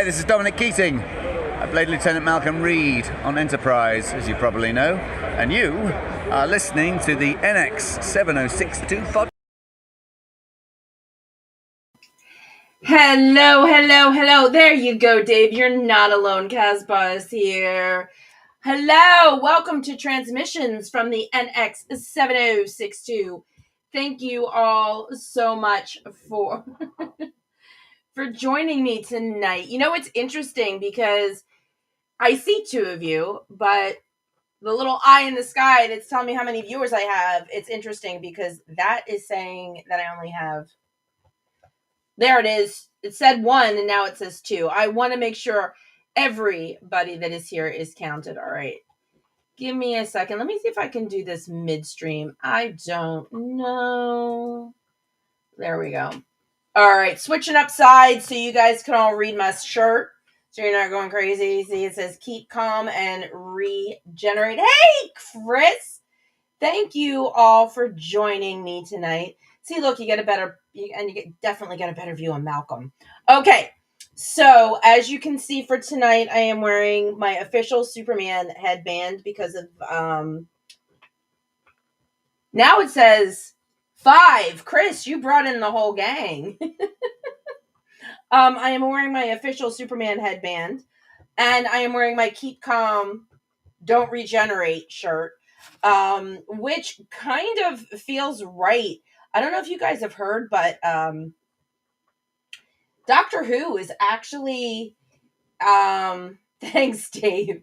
Hi, this is Dominic Keating. I played Lieutenant Malcolm Reed on Enterprise, as you probably know, and you are listening to the NX 7062 podcast. Hello. There you go, Dave. You're not alone. Casbah is here. Hello. Welcome to transmissions from the NX 7062. Thank you all so much for joining me tonight. You know, it's interesting because I see two of you, but the little eye in the sky that's telling me how many viewers I have, it's interesting because that is saying that I only have... There it is. It said 1 and now it says 2. I want to make sure everybody that is here is counted. All right. Give me a second. Let me see if I can do this midstream. I don't know. There we go. All right. Switching up sides so you guys can all read my shirt. So you're not going crazy. See, it says keep calm and regenerate. Hey, Chris. Thank you all for joining me tonight. See, look, you definitely get a better view on Malcolm. Okay, so as you can see for tonight, I am wearing my official Superman headband because of, now it says 5. Chris, you brought in the whole gang. I am wearing my official Superman headband, and I am wearing my Keep Calm, Don't Regenerate shirt, which kind of feels right. I don't know if you guys have heard, but Doctor Who is actually, thanks, Dave.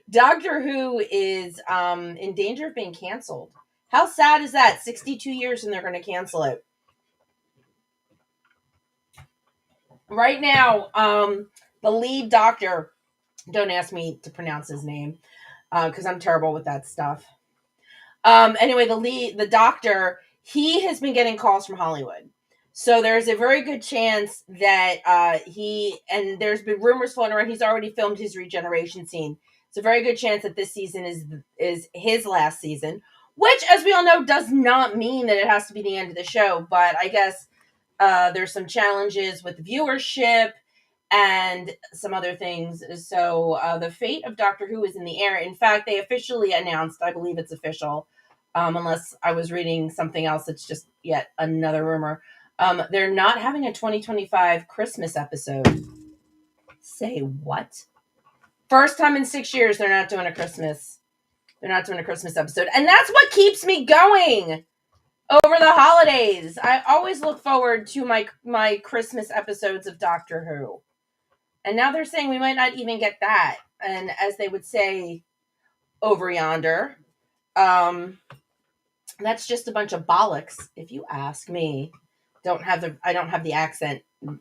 Doctor Who is in danger of being canceled. How sad is that? 62 years and they're going to cancel it. Right now, the lead doctor, don't ask me to pronounce his name because I'm terrible with that stuff. Anyway, the doctor, he has been getting calls from Hollywood. So there's a very good chance that and there's been rumors floating around, he's already filmed his regeneration scene. It's a very good chance that this season is his last season, which, as we all know, does not mean that it has to be the end of the show. But I guess there's some challenges with viewership and some other things. So the fate of Doctor Who is in the air. In fact, they officially announced, I believe it's official, unless I was reading something else that's just yet another rumor. They're not having a 2025 Christmas episode. Say what? First time in 6 years they're not doing a Christmas. They're not doing a Christmas episode. And that's what keeps me going over the holidays. I always look forward to my Christmas episodes of Doctor Who. And now they're saying we might not even get that. And as they would say over yonder, that's just a bunch of bollocks, if you ask me. I don't have the accent. You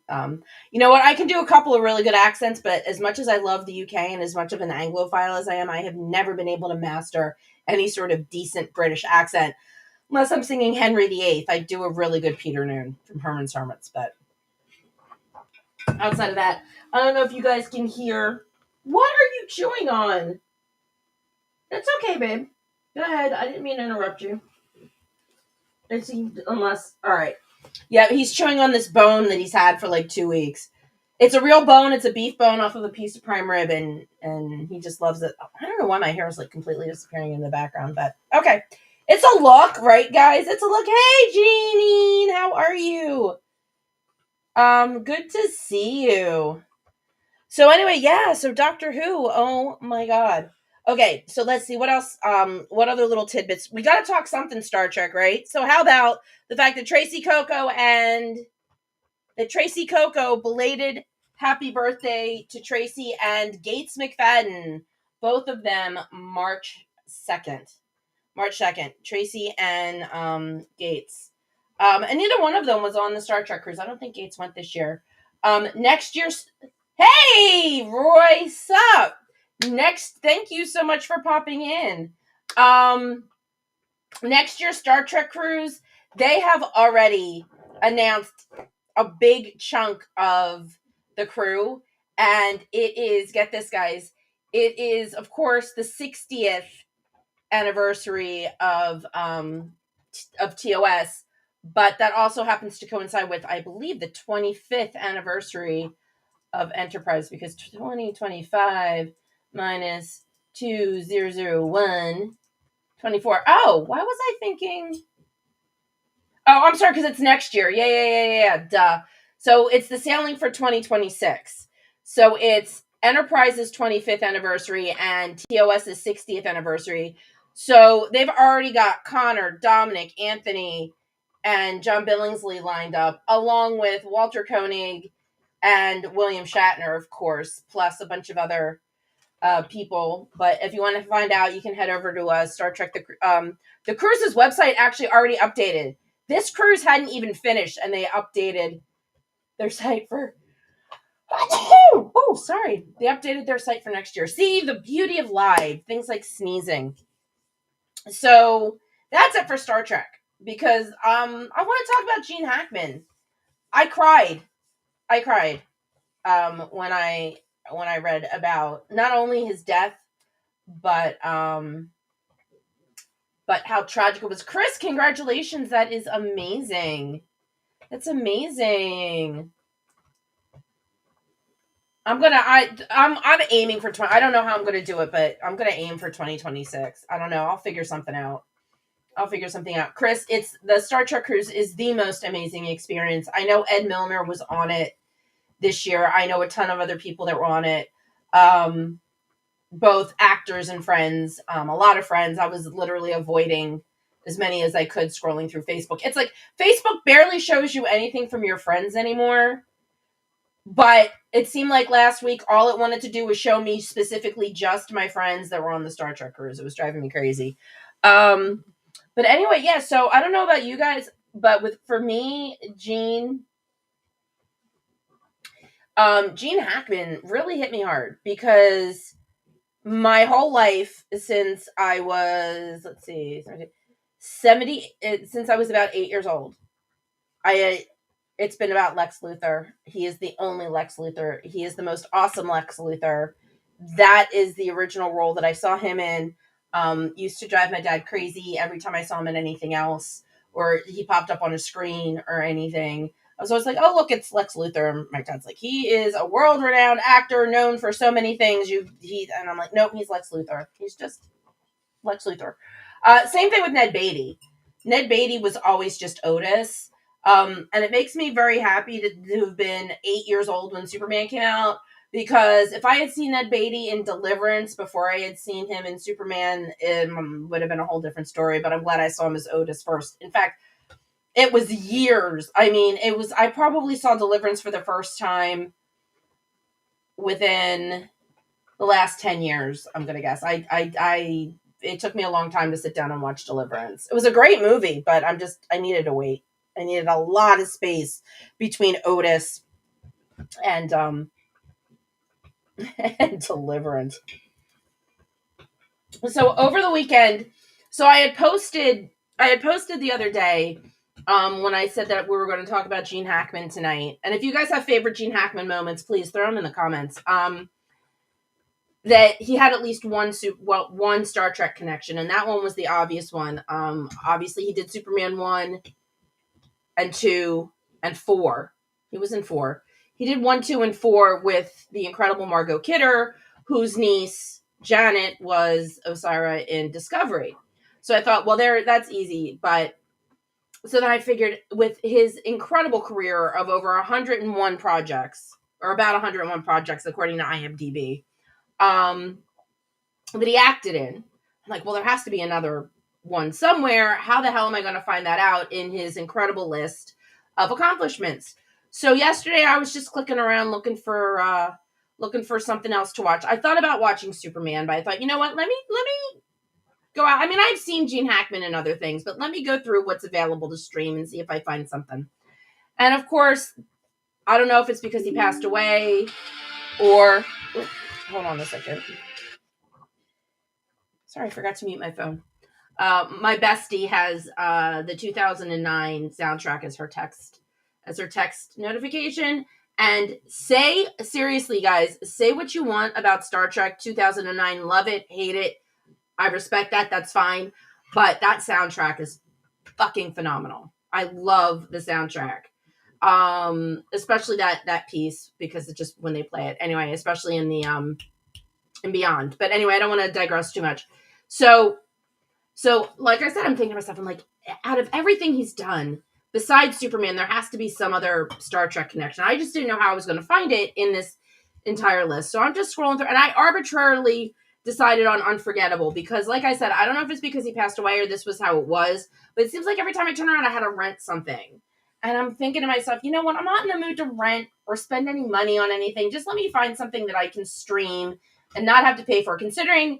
know what? I can do a couple of really good accents, but as much as I love the UK and as much of an Anglophile as I am, I have never been able to master any sort of decent British accent. Unless I'm singing Henry VIII, I do a really good Peter Noon from Herman's Hermits, but outside of that, I don't know if you guys can hear. What are you chewing on? That's okay, babe. Go ahead. I didn't mean to interrupt you. All right. Yeah, he's chewing on this bone that he's had for like 2 weeks. It's a real bone. It's a beef bone off of a piece of prime rib, and he just loves it. I don't know why my hair is like completely disappearing in the background, but okay. It's a look, right, guys? It's a look. Hey, Jeanine, how are you? Good to see you. So anyway, yeah, so Doctor Who, oh my god. Okay, so let's see, what else, what other little tidbits? We gotta talk something Star Trek, right? So how about the fact that Tracy Coco, belated happy birthday to Tracy and Gates McFadden, both of them March 2nd. Tracy and Gates. And neither one of them was on the Star Trek cruise. I don't think Gates went this year. Next year's... Hey, Roy, sup? Thank you so much for popping in. Next year's Star Trek cruise, they have already announced a big chunk of the crew, and it is, get this, guys, it is, of course, the 60th anniversary of TOS, but that also happens to coincide with, I believe, the 25th anniversary of Enterprise because 2025 minus 2001 24. Oh, why was I thinking? Oh, I'm sorry, because it's next year. Yeah. Duh. So it's the sailing for 2026. So it's Enterprise's 25th anniversary and TOS's 60th anniversary. So they've already got Connor, Dominic, Anthony, and John Billingsley lined up, along with Walter Koenig and William Shatner, of course, plus a bunch of other people. But if you want to find out, you can head over to Star Trek. The cruise's website actually already updated. This cruise hadn't even finished, and they updated their site for. Oh, sorry. They updated their site for next year. See, the beauty of live, things like sneezing. So that's it for Star Trek because I want to talk about Gene Hackman. I cried when I read about not only his death but how tragic it was. Chris, congratulations. That is amazing. That's amazing. I'm aiming for 20. I don't know how I'm going to do it, but I'm going to aim for 2026. I don't know. I'll figure something out. Chris, it's the Star Trek cruise is the most amazing experience. I know Ed Milner was on it this year. I know a ton of other people that were on it. Both actors and friends, a lot of friends. I was literally avoiding as many as I could scrolling through Facebook. It's like Facebook barely shows you anything from your friends anymore. But it seemed like last week all it wanted to do was show me specifically just my friends that were on the Star Trek cruise. It was driving me crazy. But anyway, yeah, so I don't know about you guys, but for me, Gene Hackman really hit me hard because my whole life since I was, let's see, 70, since I was about 8 years old, it's been about Lex Luthor. He is the only Lex Luthor. He is the most awesome Lex Luthor. That is the original role that I saw him in. Used to drive my dad crazy every time I saw him in anything else, or he popped up on a screen or anything. I was always like, oh, look, it's Lex Luthor. And my dad's like, he is a world-renowned actor known for so many things. And I'm like, nope, he's Lex Luthor. He's just Lex Luthor. Same thing with Ned Beatty. Ned Beatty was always just Otis. And it makes me very happy to have been 8 years old when Superman came out, because if I had seen Ned Beatty in Deliverance before I had seen him in Superman, it would have been a whole different story, but I'm glad I saw him as Otis first. In fact, it was years. I probably saw Deliverance for the first time within the last 10 years, I'm going to guess. It took me a long time to sit down and watch Deliverance. It was a great movie, but I needed to wait. I needed a lot of space between Otis and and Deliverance. So over the weekend, I had posted the other day when I said that we were going to talk about Gene Hackman tonight. And if you guys have favorite Gene Hackman moments, please throw them in the comments. That he had at least one Star Trek connection, and that one was the obvious one. Obviously he did Superman 1 and 2 and 4. He was in 4. He did 1, 2, and 4 with the incredible Margot Kidder, whose niece Janet was Osira in Discovery. So I thought, well, that's easy. But so then I figured, with his incredible career of over 101 projects, or about 101 projects according to IMDb, that he acted in, I'm like, well, there has to be another one somewhere. How the hell am I going to find that out in his incredible list of accomplishments? So yesterday I was just clicking around looking for something else to watch. I thought about watching Superman, but I thought, you know what? Let me go out. I mean, I've seen Gene Hackman and other things, but let me go through what's available to stream and see if I find something. And of course, I don't know if it's because he passed away or hold on a second. Sorry, I forgot to mute my phone. My bestie has the 2009 soundtrack as her text notification. And seriously, guys, say what you want about Star Trek 2009. Love it, hate it. I respect that. That's fine. But that soundtrack is fucking phenomenal. I love the soundtrack. Especially that piece, because it's just when they play it anyway, especially in the and beyond. But anyway, I don't want to digress too much. So like I said, I'm thinking to myself, I'm like, out of everything he's done besides Superman, there has to be some other Star Trek connection. I just didn't know how I was going to find it in this entire list. So I'm just scrolling through, and I arbitrarily decided on Unforgettable because, like I said, I don't know if it's because he passed away or this was how it was, but it seems like every time I turn around, I had to rent something. And I'm thinking to myself, you know what? I'm not in the mood to rent or spend any money on anything. Just let me find something that I can stream and not have to pay for. Considering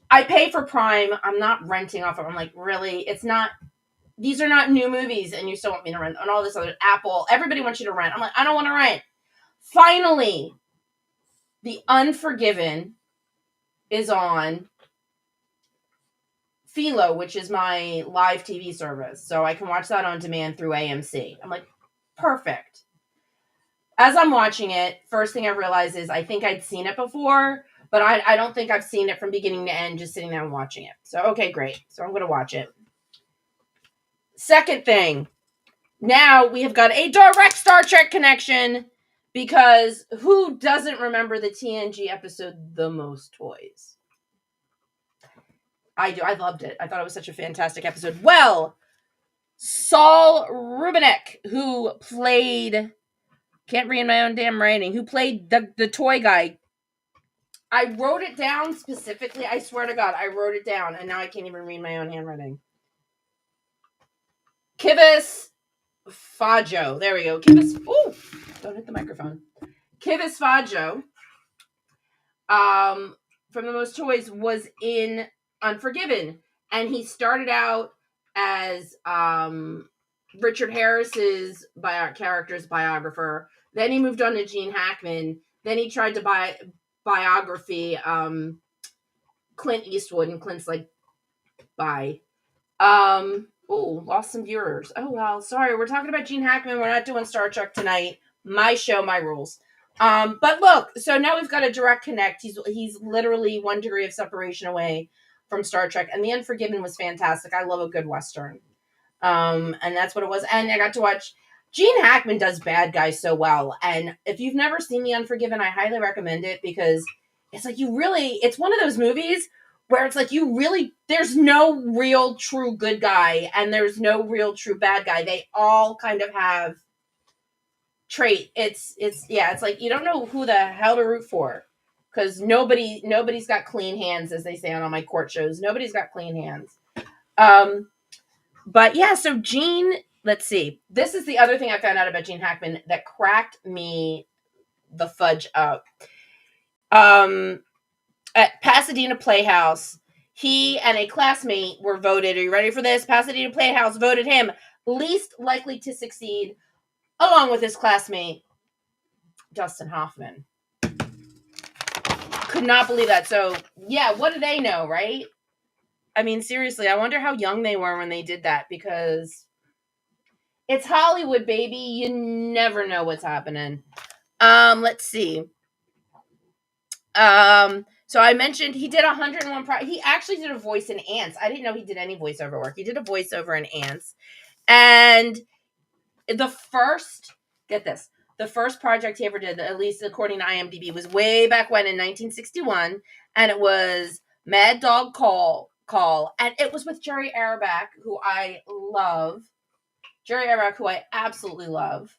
I pay for Prime, I'm not renting off of. I'm like, really? It's not. These are not new movies, and you still want me to rent and all this other Apple. Everybody wants you to rent. I'm like, I don't want to rent. Finally, The Unforgiven is on Philo, which is my live TV service, so I can watch that on demand through AMC. I'm like, perfect. As I'm watching it, first thing I realize is I think I'd seen it before, but I don't think I've seen it from beginning to end, just sitting there and watching it. So, okay, great. So I'm going to watch it. Second thing, now we have got a direct Star Trek connection, because who doesn't remember the TNG episode, The Most Toys? I do. I loved it. I thought it was such a fantastic episode. Well, Saul Rubinek, who played, can't read my own damn writing, who played the toy guy. I wrote it down specifically. I swear to God, I wrote it down, and now I can't even read my own handwriting. Kivas Fajo. There we go. Kivas. Ooh, don't hit the microphone. Kivas Fajo, from The Most Toys, was in Unforgiven, and he started out as Richard Harris's character's biographer. Then he moved on to Gene Hackman. Then he tried to biography Clint Eastwood, and Clint's like, bye. Lost some viewers. Oh well, sorry. We're talking about Gene Hackman. We're not doing Star Trek tonight. My show, my rules. But look, so now we've got a direct connect. He's literally 1 degree of separation away from Star Trek, and The Unforgiven was fantastic. I love a good Western. And that's what it was. And I got to watch. Gene Hackman does bad guys so well. And if you've never seen The Unforgiven, I highly recommend it, because it's like it's one of those movies where it's like there's no real true good guy and there's no real true bad guy. They all kind of have trait. It's like you don't know who the hell to root for, because nobody's got clean hands, as they say on all my court shows. Nobody's got clean hands. But yeah, so Gene, let's see. This is the other thing I found out about Gene Hackman that cracked me the fudge up. At Pasadena Playhouse, he and a classmate were voted. Are you ready for this? Pasadena Playhouse voted him least likely to succeed, along with his classmate, Dustin Hoffman. Could not believe that. So, yeah, what do they know, right? I mean, seriously, I wonder how young they were when they did that, because it's Hollywood, baby. You never know what's happening. Let's see. So I mentioned he did 101. He actually did a voice in Ants. I didn't know he did any voiceover work. He did a voiceover in Ants. And the first project he ever did, at least according to IMDb, was way back when in 1961. And it was Mad Dog Call. And it was with Jerry Orbach, who I love. Jerry Orbach, who I absolutely love.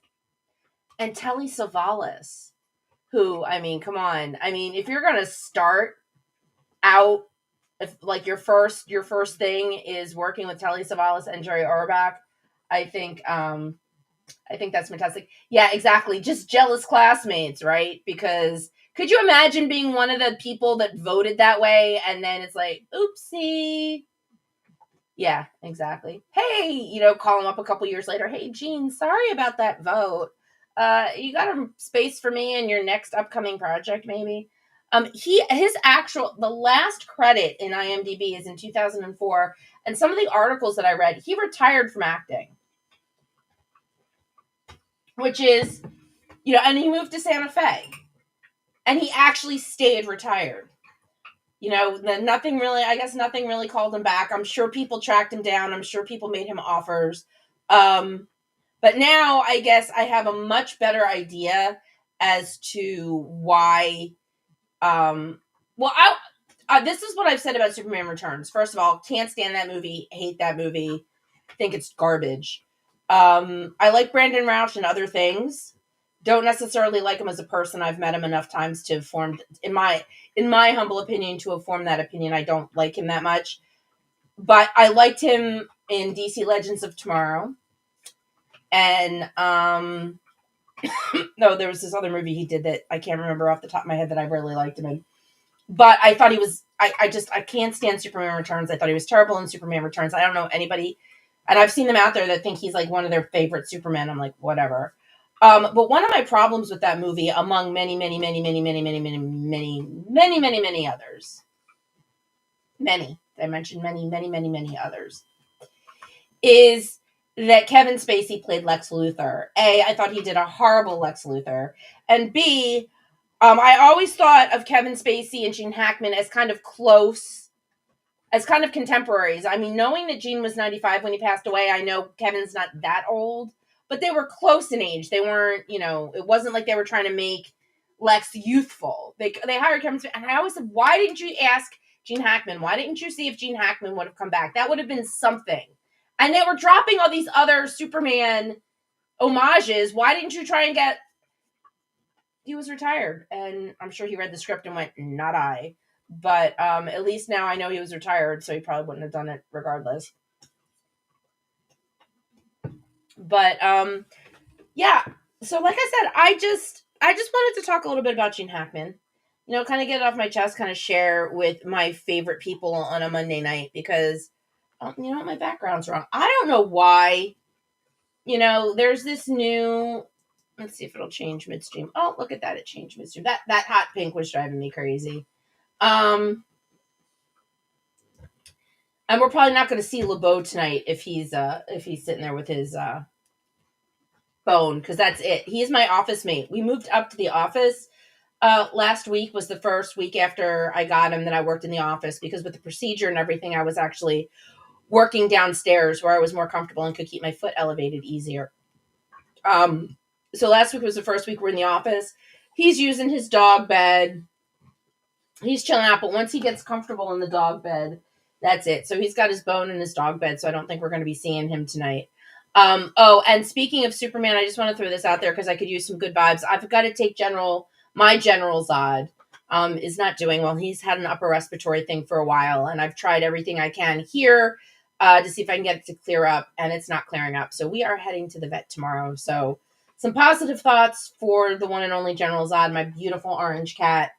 And Telly Savalas, who, I mean, come on. I mean, if you're going to start out, if like your first thing is working with Telly Savalas and Jerry Orbach, I think that's fantastic. Yeah, exactly. Just jealous classmates, right? Because could you imagine being one of the people that voted that way, and then it's like, oopsie. Yeah, exactly. Hey, call him up a couple years later. Hey, Gene, sorry about that vote. You got a space for me in your next upcoming project, maybe? The last credit in IMDb is in 2004, and some of the articles that I read, he retired from acting, which is, and he moved to Santa Fe, and he actually stayed retired. Nothing really called him back. I'm sure people tracked him down. I'm sure people made him offers. But now I guess I have a much better idea as to why. Well, this is what I've said about Superman Returns. First of all, can't stand that movie. Hate that movie. Think it's garbage. I like Brandon Roush and other things. Don't necessarily like him as a person. I've met him enough times to have formed, in my humble opinion, to have formed that opinion. I don't like him that much, but I liked him in DC Legends of Tomorrow, and no, there was this other movie he did that I can't remember off the top of my head that I really liked him in. But I thought he was. I can't stand Superman Returns. I thought he was terrible in Superman Returns. I don't know anybody, and I've seen them out there that think he's like one of their favorite Supermen. I'm like, whatever. But one of my problems with that movie, among many, many, many, many, many, many, many, many, many, many, many others, many, I mentioned many, many, many, many others, is that Kevin Spacey played Lex Luthor. A, I thought he did a horrible Lex Luthor, and B, I always thought of Kevin Spacey and Gene Hackman as kind of close, as kind of contemporaries. I mean, knowing that Gene was 95 when he passed away, I know Kevin's not that old, but they were close in age. They weren't, it wasn't like they were trying to make Lex youthful. They hired Kevin Spacey, and I always said, why didn't you ask Gene Hackman? Why didn't you see if Gene Hackman would have come back? That would have been something. And they were dropping all these other Superman homages. Why didn't you try and get... He was retired, and I'm sure he read the script and went, not I. But at least now I know he was retired, so he probably wouldn't have done it regardless. But yeah, so like I said, I just wanted to talk a little bit about Gene Hackman. Kind of get it off my chest, kind of share with my favorite people on a Monday night, because my background's wrong. I don't know why. There's this new... Let's see if it'll change midstream. Oh, look at that. It changed midstream. That hot pink was driving me crazy. And we're probably not going to see LeBeau tonight if he's sitting there with his phone, because that's it. He's my office mate. We moved up to the office. Last week was the first week after I got him that I worked in the office, because with the procedure and everything, I was actually working downstairs where I was more comfortable and could keep my foot elevated easier. So last week was the first week we're in the office. He's using his dog bed. He's chilling out, but once he gets comfortable in the dog bed, that's it. So he's got his bone in his dog bed, so I don't think we're going to be seeing him tonight. And speaking of Superman, I just want to throw this out there because I could use some good vibes. I've got to take my General Zod is not doing well. He's had an upper respiratory thing for a while, and I've tried everything I can here to see if I can get it to clear up, and it's not clearing up. So we are heading to the vet tomorrow. So some positive thoughts for the one and only General Zod, my beautiful orange cat.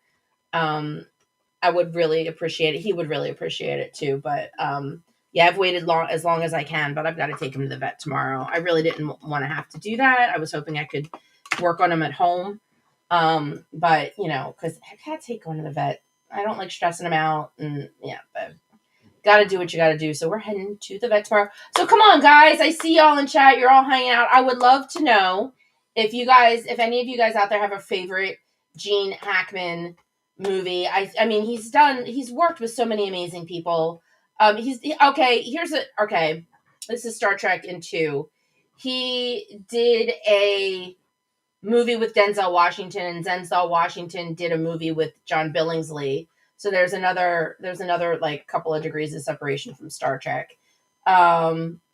I would really appreciate it. He would really appreciate it too. But yeah, I've waited as long as I can, but I've got to take him to the vet tomorrow. I really didn't want to have to do that. I was hoping I could work on him at home. But because I gotta take going to the vet. I don't like stressing him out, and yeah, but gotta do what you gotta do. So we're heading to the vet tomorrow. So come on, guys. I see y'all in chat. You're all hanging out. I would love to know if any of you guys out there have a favorite Gene Hackman movie. I mean, he's worked with so many amazing people. This is Star Trek in 2. He did a movie with Denzel Washington, and Denzel Washington did a movie with John Billingsley. So there's another like couple of degrees of separation from Star Trek.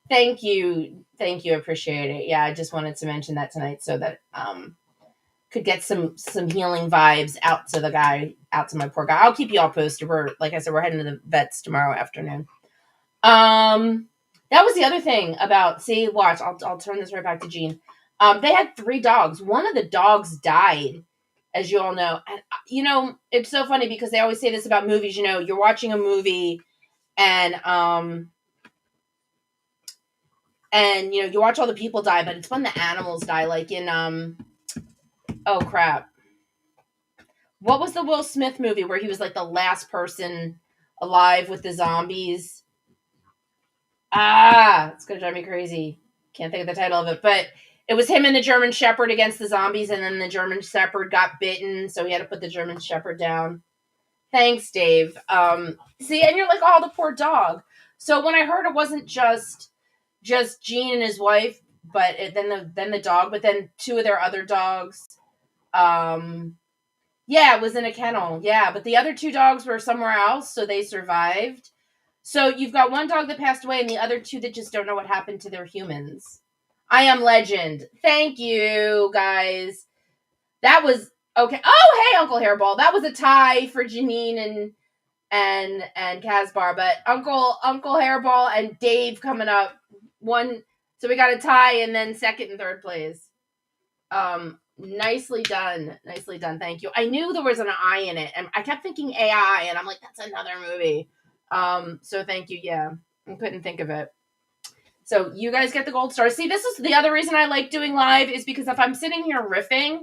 Thank you, appreciate it. Yeah, I just wanted to mention that tonight so that could get some healing vibes out to my poor guy. I'll keep you all posted. Like I said, we're heading to the vets tomorrow afternoon. That was the other thing about, watch, I'll turn this right back to Gene. They had 3 dogs. One of the dogs died, as you all know. And, it's so funny because they always say this about movies. You're watching a movie and you watch all the people die, but it's when the animals die. Like in, oh crap. What was the Will Smith movie where he was like the last person alive with the zombies? It's going to drive me crazy. Can't think of the title of it, but it was him and the German Shepherd against the zombies, and then the German Shepherd got bitten, so he had to put the German Shepherd down. Thanks, Dave. And you're like, the poor dog. So when I heard it wasn't just Gene and his wife then the dog, but then two of their other dogs, yeah, it was in a kennel. Yeah, but the other two dogs were somewhere else, so they survived. So you've got one dog that passed away and the other two that just don't know what happened to their humans. I am legend. Thank you, guys. That was okay. Oh, hey, Uncle Hairball. That was a tie for Janine and Casbar, but Uncle Hairball and Dave coming up. One, so we got a tie and then second and third place. Nicely done. Nicely done. Thank you. I knew there was an I in it, and I kept thinking AI, and I'm like, that's another movie. So thank you. Yeah, I couldn't think of it. So you guys get the gold star. See, this is the other reason I like doing live is because if I'm sitting here riffing,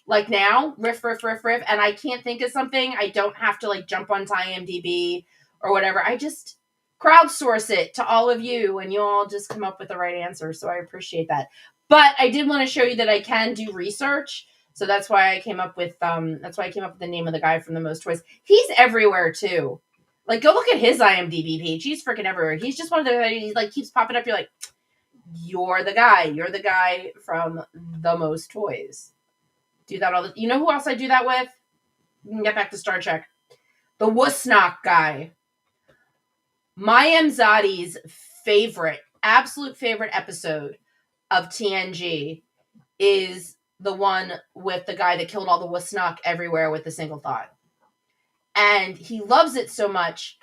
like now, riff, and I can't think of something, I don't have to like jump onto IMDb or whatever. I just crowdsource it to all of you, and you all just come up with the right answer. So I appreciate that. But I did want to show you that I can do research. So that's why I came up with the name of the guy from The Most Toys. He's everywhere too. Like, go look at his IMDb page. He's freaking everywhere. He's just one of the he like keeps popping up. You're like, you're the guy. You're the guy from The Most Toys. Do that all the. You know who else I do that with? We can get back to Star Trek. The Wussnock guy. Mayim Zadi's absolute favorite episode of TNG is the one with the guy that killed all the Wussnock everywhere with a single thought. And he loves it so much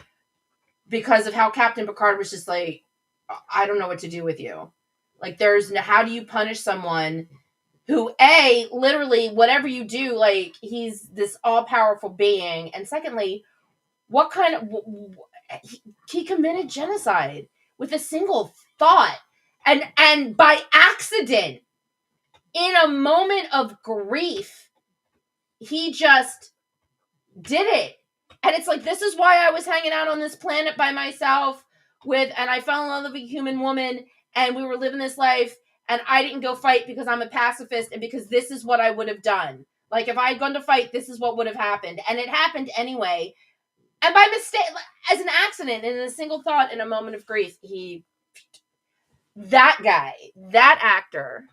because of how Captain Picard was just like, I don't know what to do with you. Like, how do you punish someone who, A, literally, whatever you do, like, he's this all-powerful being, and secondly, what kind of... He committed genocide with a single thought. And by accident, in a moment of grief, he just did it. And it's like, this is why I was hanging out on this planet by myself and I fell in love with a human woman, and we were living this life, and I didn't go fight because I'm a pacifist and because this is what I would have done. Like, if I had gone to fight, this is what would have happened. And it happened anyway. And by mistake, as an accident, in a single thought, in a moment of grief, that guy, that actor,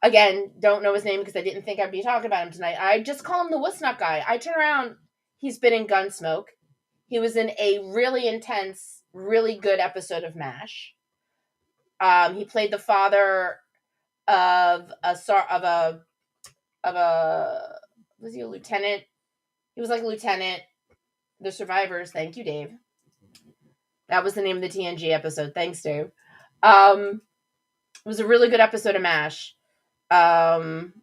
again, don't know his name because I didn't think I'd be talking about him tonight. I just call him the Wussnock guy. I turn around, he's been in Gunsmoke. He was in a really intense, really good episode of MASH. He played the father of was he a lieutenant? He was like a lieutenant. The Survivors. Thank you, Dave. That was the name of the TNG episode. Thanks, Dave. It was a really good episode of MASH. And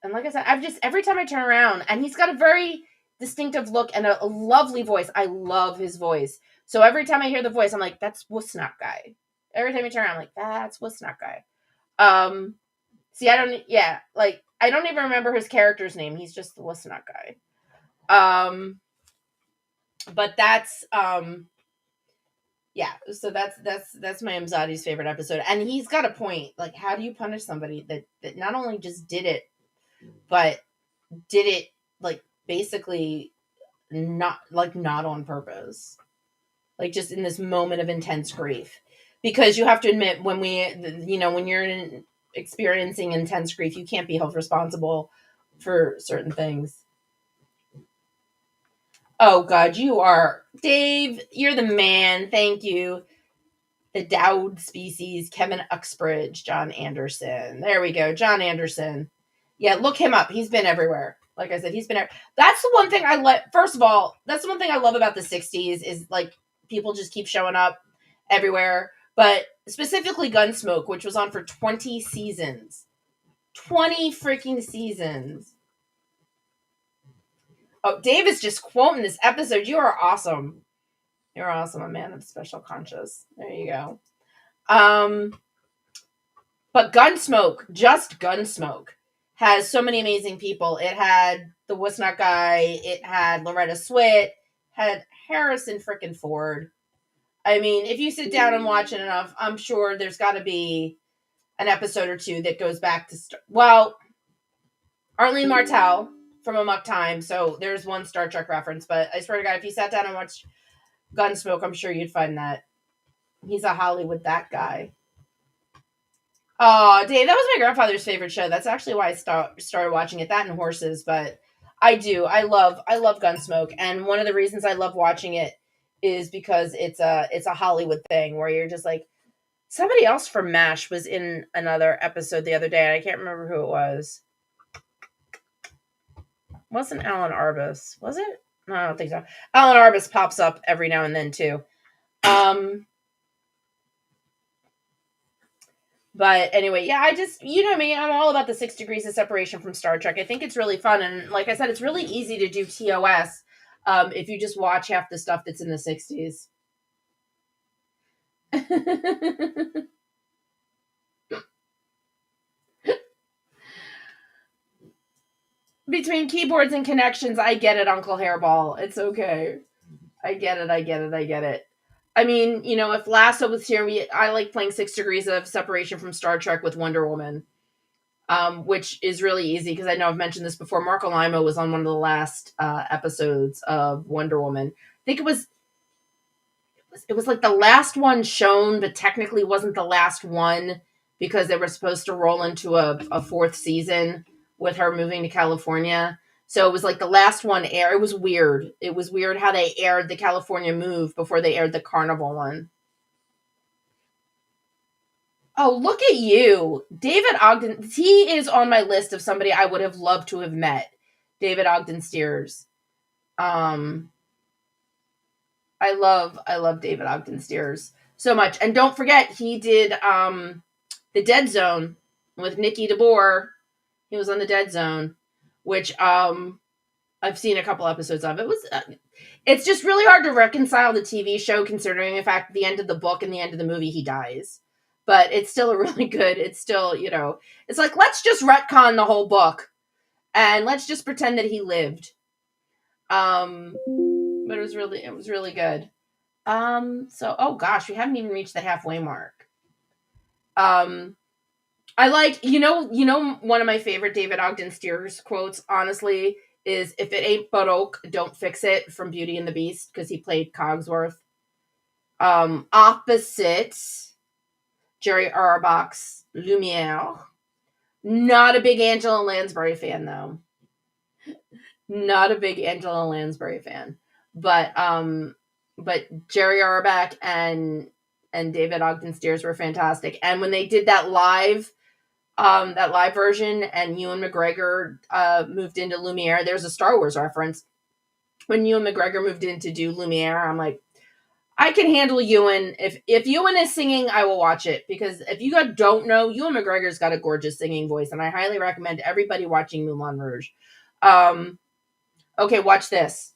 like I said, every time I turn around, and he's got a very distinctive look and a lovely voice. I love his voice. So every time I hear the voice, I'm like, that's Wussnock guy. Every time I turn around, I'm like, that's Wussnock guy. See, I don't even remember his character's name. He's just the Wussnock guy. But that's yeah, so that's Mayim Zadi's favorite episode, and he's got a point. Like, how do you punish somebody that not only just did it, but did it like basically not on purpose, like just in this moment of intense grief? Because you have to admit, when you're experiencing intense grief, you can't be held responsible for certain things. Oh, God, you are... Dave, you're the man. Thank you. The Dowd species, Kevin Uxbridge, John Anderson. There we go, John Anderson. Yeah, look him up. He's been everywhere. Like I said, he's been... That's the one thing I like... First of all, that's the one thing I love about the 60s is, like, people just keep showing up everywhere. But specifically Gunsmoke, which was on for 20 seasons. 20 freaking seasons. Oh, Dave is just quoting this episode. You are awesome. You're awesome, a man of special conscience. There you go. But Gunsmoke, just Gunsmoke, has so many amazing people. It had the Wussnock guy. It had Loretta Swit. Had Harrison frickin' Ford. I mean, if you sit down and watch it enough, I'm sure there's got to be an episode or two that goes back to... Arlene Martell from Amok Time, so there's one Star Trek reference, but I swear to God, if you sat down and watched Gunsmoke, I'm sure you'd find that. He's a Hollywood that guy. Oh, Dave, that was my grandfather's favorite show. That's actually why I started watching it. That and Horses, but I do. I love Gunsmoke, and one of the reasons I love watching it is because it's a Hollywood thing where you're just like somebody else from MASH was in another episode the other day, and I can't remember who it was. Wasn't Alan Arbus? Was it? No, I don't think so. Alan Arbus pops up every now and then too. Um, But anyway, yeah, I just, you know me, I'm all about the 6 degrees of separation from Star Trek. I think it's really fun. And like I said, it's really easy to do TOS if you just watch half the stuff that's in the 60s. Between keyboards and connections, I get it, Uncle Hairball. It's okay. I get it. I get it. I get it. I mean, if Lasso was here, I like playing 6 degrees of separation from Star Trek with Wonder Woman. Which is really easy because I know I've mentioned this before. Marco Limo was on one of the last episodes of Wonder Woman. I think it was like the last one shown, but technically wasn't the last one because they were supposed to roll into a fourth season with her moving to California. So it was like the last one air. It was weird. It was weird how they aired the California move before they aired the Carnival one. Oh, look at you. David Ogden. He is on my list of somebody I would have loved to have met. David Ogden Stiers. Um, I love David Ogden Stiers so much. And don't forget, he did The Dead Zone with Nikki DeBoer. He was on The Dead Zone, which I've seen a couple episodes of. It's just really hard to reconcile the TV show considering the fact the end of the book and the end of the movie he dies. But it's still a really good, it's still, it's like let's just retcon the whole book and let's just pretend that he lived. But it was really good. So oh gosh, we haven't even reached the halfway mark. Um I like, one of my favorite David Ogden Stiers quotes, honestly, is "If it ain't Baroque, don't fix it" from Beauty and the Beast, because he played Cogsworth. Opposite Jerry Orbach's Lumiere. Not a big Angela Lansbury fan, though. Not a big Angela Lansbury fan. But Jerry Orbach and David Ogden Stiers were fantastic. And when they did that live version, and Ewan McGregor moved into Lumiere. There's a Star Wars reference. When Ewan McGregor moved in to do Lumiere, I'm like, I can handle Ewan. If Ewan is singing, I will watch it, because if you guys don't know, Ewan McGregor's got a gorgeous singing voice, and I highly recommend everybody watching Moulin Rouge. Okay, watch this.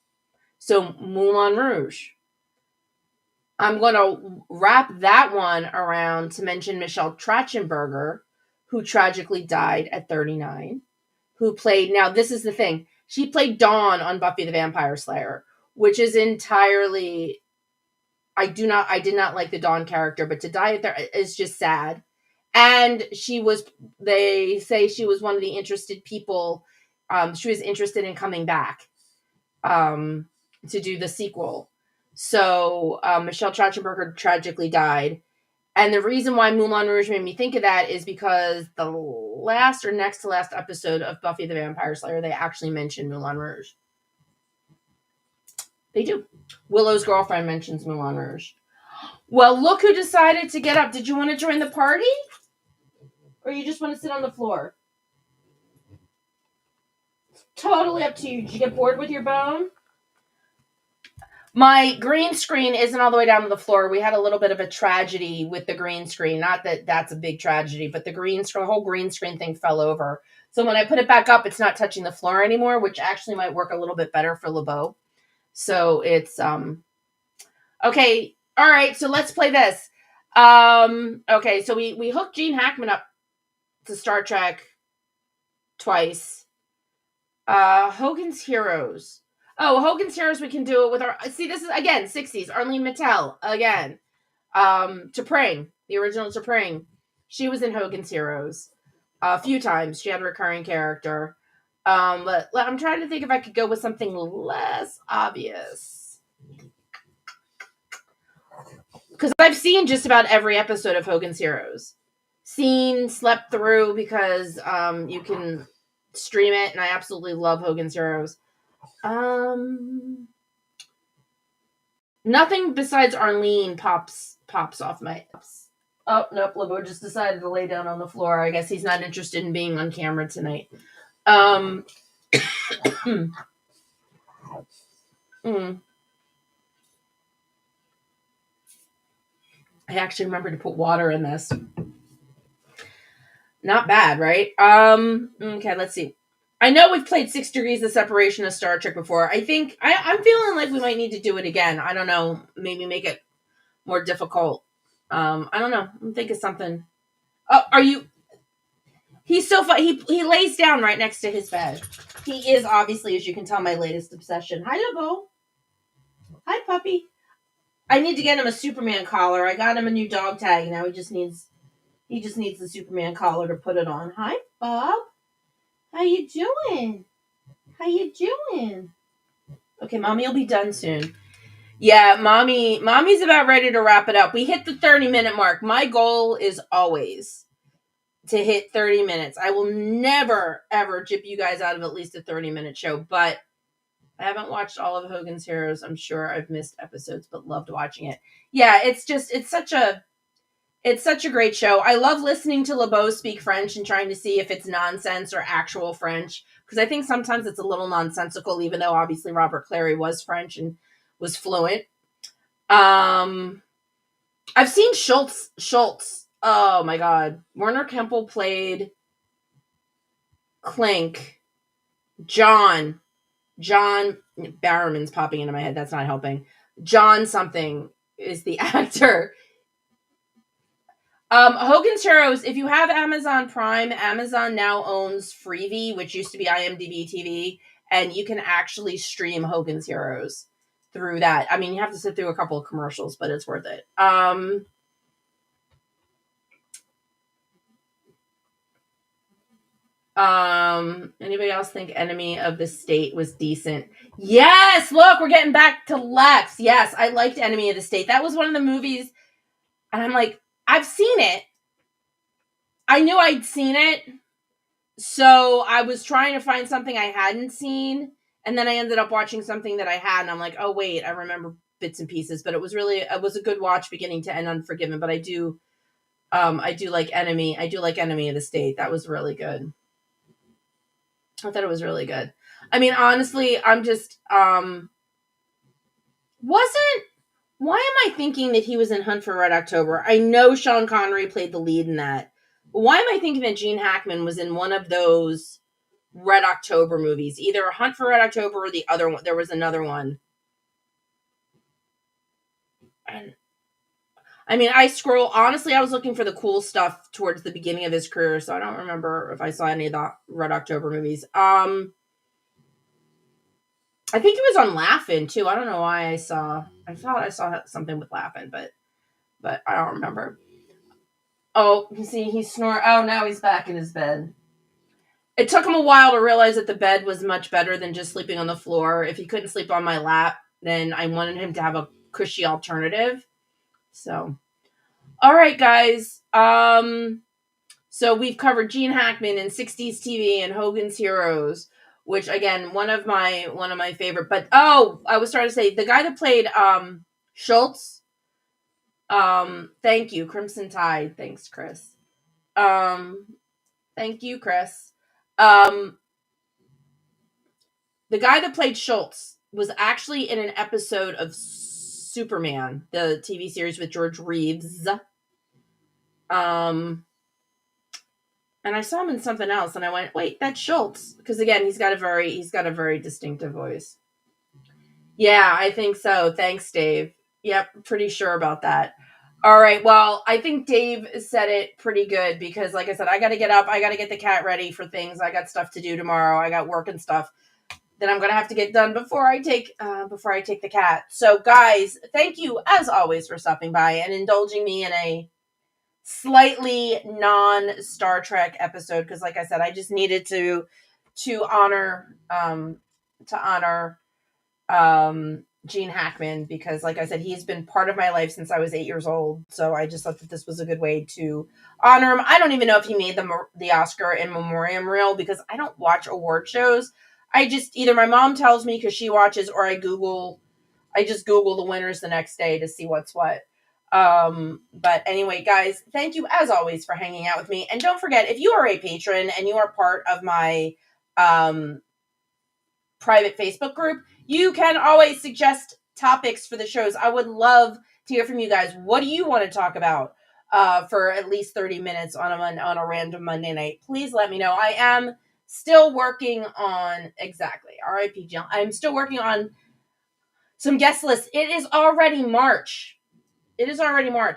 So Moulin Rouge. I'm going to wrap that one around to mention Michelle Trachtenberger, who tragically died at 39, who played, now this is the thing, she played Dawn on Buffy the Vampire Slayer, which is entirely, I did not like the Dawn character, but to die at there is just sad. And they say she was one of the interested people, she was interested in coming back to do the sequel. So Michelle Trachtenberger tragically died. And the reason why Moulin Rouge made me think of that is because the last or next to last episode of Buffy the Vampire Slayer, they actually mention Moulin Rouge. They do. Willow's girlfriend mentions Moulin Rouge. Well, look who decided to get up. Did you want to join the party? Or you just want to sit on the floor? Totally up to you. Did you get bored with your bone? My green screen isn't all the way down to the floor. We had a little bit of a tragedy with the green screen. Not that that's a big tragedy, but the whole green screen thing fell over. So when I put it back up, it's not touching the floor anymore, which actually might work a little bit better for LeBeau. So it's okay. All right, so let's play this. Okay, so we hooked Gene Hackman up to Star Trek twice. Hogan's Heroes. Oh, Hogan's Heroes, we can do it with our... See, this is, again, 60s. Arlene Mattel, again. T'Pring, the original T'Pring. She was in Hogan's Heroes a few times. She had a recurring character. But I'm trying to think if I could go with something less obvious. Because I've seen just about every episode of Hogan's Heroes. slept through because you can stream it, and I absolutely love Hogan's Heroes. Nothing besides Arlene pops off my. Oh nope, Lobo just decided to lay down on the floor. I guess he's not interested in being on camera tonight. Mm. I actually remember to put water in this. Not bad, right? Okay, let's see. I know we've played 6 Degrees of Separation of Star Trek before. I think I'm feeling like we might need to do it again. I don't know. Maybe make it more difficult. I don't know. I'm thinking something. Oh, are you? He's so fun. He lays down right next to his bed. He is obviously, as you can tell, my latest obsession. Hi, Lobo. Hi, puppy. I need to get him a Superman collar. I got him a new dog tag. Now he just needs the Superman collar to put it on. Hi, Bob. How you doing? How you doing? Okay, Mommy will be done soon. Yeah, Mommy's about ready to wrap it up. We hit the 30-minute mark. My goal is always to hit 30 minutes. I will never, ever jip you guys out of at least a 30-minute show, but I haven't watched all of Hogan's Heroes. I'm sure I've missed episodes, but loved watching it. Yeah, it's such a great show. I love listening to LeBeau speak French and trying to see if it's nonsense or actual French, because I think sometimes it's a little nonsensical, even though obviously Robert Clary was French and was fluent. I've seen Schultz. Oh my God. Werner Kempel played Clink. John Barrowman's popping into my head. That's not helping. John something is the actor. Hogan's Heroes, if you have Amazon Prime, Amazon now owns Freevee, which used to be IMDb TV, and you can actually stream Hogan's Heroes through that. I mean, you have to sit through a couple of commercials, but it's worth it. Anybody else think Enemy of the State was decent? Yes, look, we're getting back to Lex. Yes, I liked Enemy of the State. That was one of the movies, and I'm like, I've seen it. I knew I'd seen it, so I was trying to find something I hadn't seen, and then I ended up watching something that I had, and I'm like, oh wait, I remember bits and pieces, but it was a good watch beginning to end. Unforgiven, but I do like Enemy. I do like Enemy of the State. That was really good. I thought it was really good. I mean, honestly, I'm just, why am I thinking that he was in Hunt for Red October? I know Sean Connery played the lead in that. But why am I thinking that Gene Hackman was in one of those Red October movies? Either Hunt for Red October or the other one. There was another one. And I mean, honestly, I was looking for the cool stuff towards the beginning of his career, so I don't remember if I saw any of the Red October movies. I think he was on Laugh-In too. I don't know why I thought I saw something with Laugh-In, but I don't remember. Oh, you see, he's snoring. Oh, now he's back in his bed. It took him a while to realize that the bed was much better than just sleeping on the floor. If he couldn't sleep on my lap, then I wanted him to have a cushy alternative. So, all right, guys. So we've covered Gene Hackman in 60s TV and Hogan's Heroes, which again, one of my favorite. But I was trying to say the guy that played Schultz. Thank you, Crimson Tide. Thanks, Chris. Thank you, Chris. The guy that played Schultz was actually in an episode of Superman, the TV series with George Reeves. And I saw him in something else, and I went, "Wait, that's Schultz." Because again, he's got a very distinctive voice. Yeah, I think so. Thanks, Dave. Yep, pretty sure about that. All right, well, I think Dave said it pretty good because, like I said, I got to get up. I got to get the cat ready for things. I got stuff to do tomorrow. I got work and stuff that I'm gonna have to get done before I take the cat. So, guys, thank you as always for stopping by and indulging me in a slightly non-Star Trek episode because, like I said, I just needed to honor Gene Hackman because, like I said, he's been part of my life since I was 8 years old. So I just thought that this was a good way to honor him. I don't even know if he made the Oscar in memoriam reel because I don't watch award shows. I just either my mom tells me because she watches, or I just Google the winners the next day to see what's what. But anyway, guys, thank you as always for hanging out with me. And don't forget, if you are a patron and you are part of my private Facebook group, you can always suggest topics for the shows. I would love to hear from you guys. What do you want to talk about for at least 30 minutes on a random Monday night? Please let me know. I am still working on exactly RIP Jill. I'm still working on some guest lists. It is already March.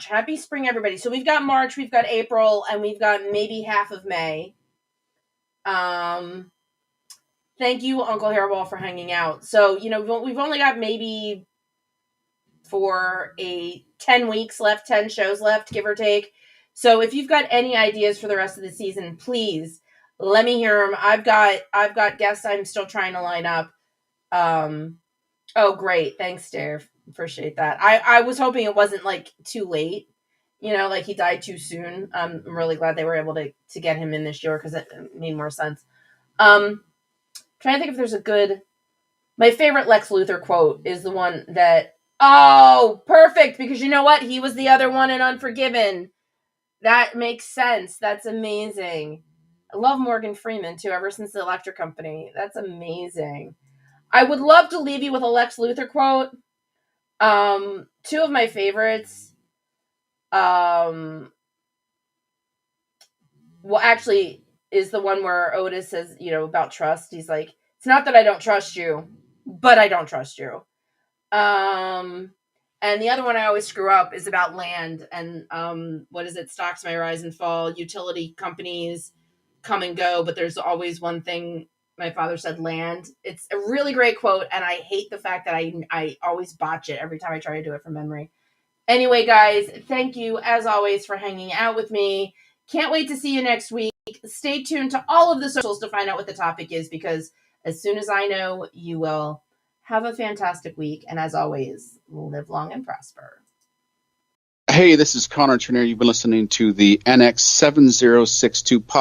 Happy spring, everybody. So we've got March, we've got April, and we've got maybe half of May. Thank you, Uncle Hairball, for hanging out. So, we've only got maybe for 10 weeks left, 10 shows left, give or take. So if you've got any ideas for the rest of the season, please let me hear them. I've got guests I'm still trying to line up. Oh, great. Thanks, Dave. Appreciate that. I was hoping it wasn't like too late, like he died too soon. I'm really glad they were able to get him in this year because it made more sense. Trying to think if there's a good. My favorite Lex Luthor quote is the one that. Oh, perfect! Because you know what? He was the other one in Unforgiven. That makes sense. That's amazing. I love Morgan Freeman too. Ever since the Electric Company, that's amazing. I would love to leave you with a Lex Luthor quote. Two of my favorites. Well, actually, is the one where Otis says, about trust. He's like, it's not that I don't trust you, but I don't trust you. And the other one I always screw up is about land and, what is it? Stocks may rise and fall. Utility companies come and go, but there's always one thing. My father said land. It's a really great quote, and I hate the fact that I always botch it every time I try to do it from memory. Anyway, guys, thank you, as always, for hanging out with me. Can't wait to see you next week. Stay tuned to all of the socials to find out what the topic is, because as soon as I know, you will. Have a fantastic week, and as always, live long and prosper. Hey, this is Connor Turner. You've been listening to the NX7062 podcast.